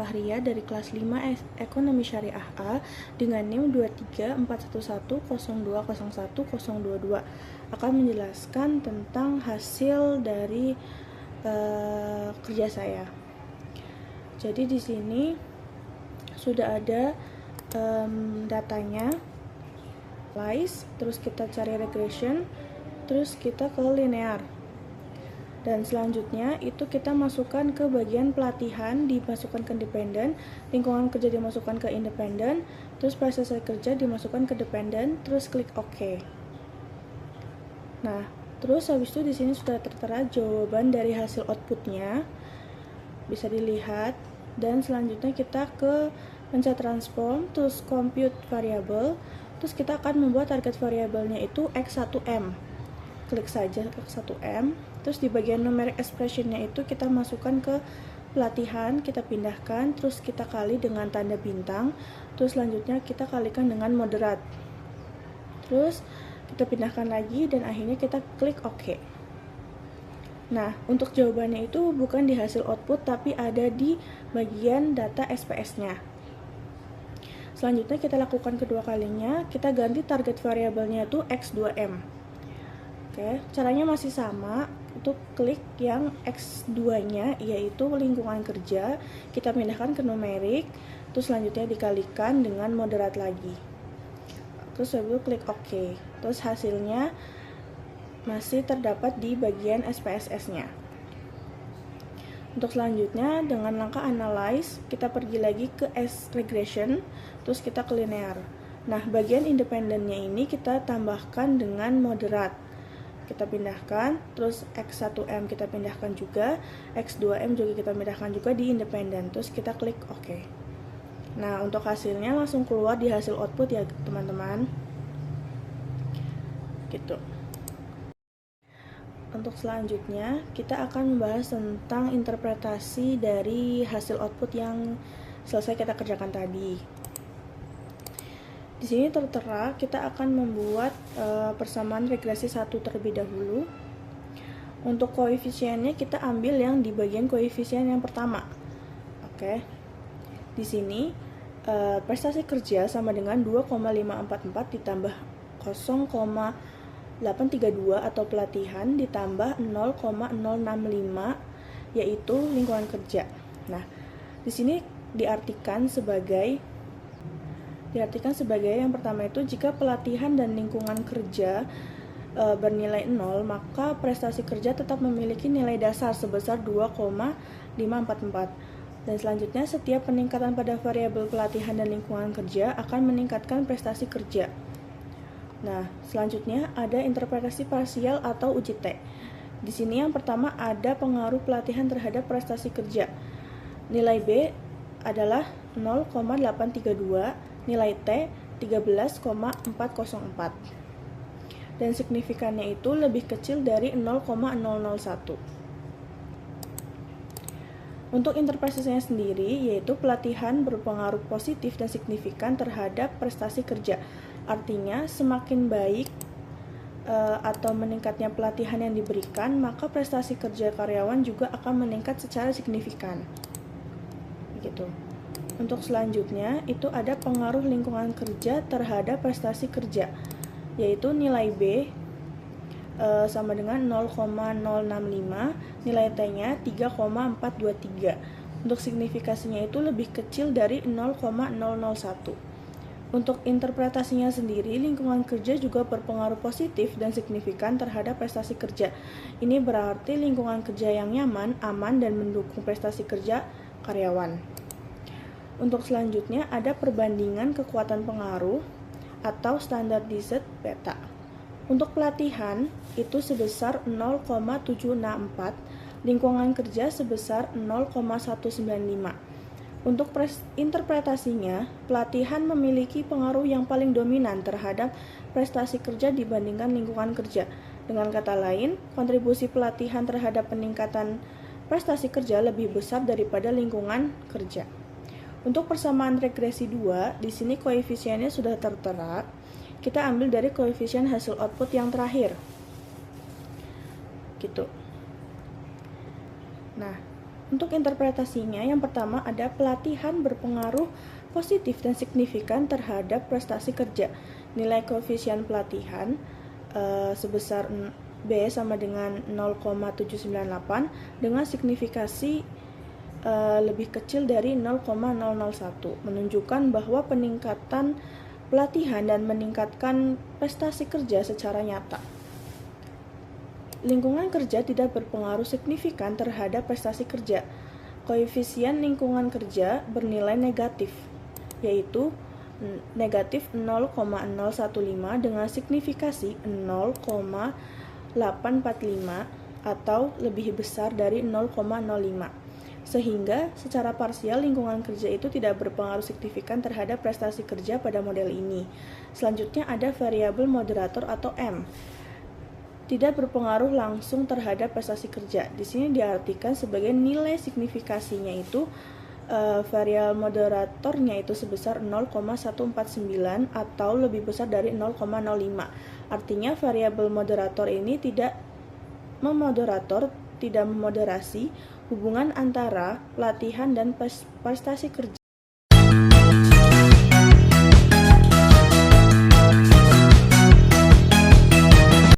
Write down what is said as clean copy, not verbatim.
Fahria dari kelas 5 Ekonomi Syariah A dengan NIM 234110201022 akan menjelaskan tentang hasil dari kerja saya. Jadi di sini sudah ada datanya, lies, terus kita cari regression, terus kita ke linear. Dan selanjutnya itu kita masukkan ke bagian pelatihan, dimasukkan ke dependen, lingkungan kerja dimasukkan ke independen, terus prestasi kerja dimasukkan ke dependen, terus klik OK. Nah, terus habis itu di sini sudah tertera jawaban dari hasil outputnya, bisa dilihat. Dan selanjutnya kita ke pencet transform, terus compute variable, terus kita akan membuat target variabelnya itu x1m. Klik saja x1m, terus di bagian numeric expressionnya itu kita masukkan ke pelatihan, kita pindahkan, terus kita kali dengan tanda bintang, terus selanjutnya kita kalikan dengan moderat, terus kita pindahkan lagi, dan akhirnya kita klik OK. Nah, untuk jawabannya itu bukan di hasil output, tapi ada di bagian data SPS-nya. Selanjutnya kita lakukan kedua kalinya, kita ganti target variabelnya itu x2m. Oke, caranya masih sama. Untuk klik yang X2-nya, yaitu lingkungan kerja, kita pindahkan ke numerik, terus selanjutnya dikalikan dengan moderat lagi. Terus habis itu klik OK. Terus hasilnya masih terdapat di bagian SPSS-nya. Untuk selanjutnya, dengan langkah analyze, kita pergi lagi ke regression, terus kita ke linear. Nah, bagian independennya ini kita tambahkan dengan moderat. Kita pindahkan, terus X1M kita pindahkan juga, X2M juga kita pindahkan juga di independen, terus kita klik OK. Nah, untuk hasilnya langsung keluar di hasil output ya teman-teman. Gitu. Untuk selanjutnya, kita akan membahas tentang interpretasi dari hasil output yang selesai kita kerjakan tadi. Di sini tertera kita akan membuat persamaan regresi 1 terlebih dahulu. Untuk koefisiennya kita ambil yang di bagian koefisien yang pertama. Oke. Di sini prestasi kerja sama dengan 2,544 ditambah 0,832 atau pelatihan ditambah 0,065 yaitu lingkungan kerja. Nah, di sini diartikan sebagai yang pertama itu jika pelatihan dan lingkungan kerja bernilai 0, maka prestasi kerja tetap memiliki nilai dasar sebesar 2,544. Dan selanjutnya setiap peningkatan pada variabel pelatihan dan lingkungan kerja akan meningkatkan prestasi kerja. Nah, selanjutnya ada interpretasi parsial atau uji T. Di sini yang pertama ada pengaruh pelatihan terhadap prestasi kerja. Nilai B adalah 0,832, nilai T 13,404. Dan signifikannya itu lebih kecil dari 0,001. Untuk interpretasinya sendiri, yaitu pelatihan berpengaruh positif dan signifikan terhadap prestasi kerja. Artinya, semakin baik atau meningkatnya pelatihan yang diberikan, maka prestasi kerja karyawan juga akan meningkat secara signifikan. Begitu. Untuk selanjutnya, itu ada pengaruh lingkungan kerja terhadap prestasi kerja, yaitu nilai B sama dengan 0,065, nilai T-nya 3,423. Untuk signifikasinya itu lebih kecil dari 0,001. Untuk interpretasinya sendiri, lingkungan kerja juga berpengaruh positif dan signifikan terhadap prestasi kerja. Ini berarti lingkungan kerja yang nyaman, aman, dan mendukung prestasi kerja karyawan. Untuk selanjutnya ada perbandingan kekuatan pengaruh atau standardized beta. Untuk pelatihan itu sebesar 0,764, lingkungan kerja sebesar 0,195. Untuk interpretasinya, pelatihan memiliki pengaruh yang paling dominan terhadap prestasi kerja dibandingkan lingkungan kerja. Dengan kata lain, kontribusi pelatihan terhadap peningkatan prestasi kerja lebih besar daripada lingkungan kerja. Untuk persamaan regresi 2, di sini koefisiennya sudah tertera. Kita ambil dari koefisien hasil output yang terakhir. Gitu. Nah, Untuk interpretasinya, yang pertama ada pelatihan berpengaruh positif dan signifikan terhadap prestasi kerja. Nilai koefisien pelatihan sebesar B sama dengan 0,798 dengan signifikasi lebih kecil dari 0,001, menunjukkan bahwa peningkatan pelatihan dan meningkatkan prestasi kerja secara nyata. Lingkungan kerja tidak berpengaruh signifikan terhadap prestasi kerja. Koefisien lingkungan kerja bernilai negatif, yaitu negatif 0,015 dengan signifikasi 0,845 atau lebih besar dari 0,05. Sehingga secara parsial lingkungan kerja itu tidak berpengaruh signifikan terhadap prestasi kerja pada model ini. Selanjutnya ada variabel moderator atau M. Tidak berpengaruh langsung terhadap prestasi kerja. Di sini diartikan sebagai nilai signifikasinya itu variabel moderatornya itu sebesar 0,149 atau lebih besar dari 0,05. Artinya variabel moderator ini tidak memoderasi hubungan antara pelatihan dan prestasi kerja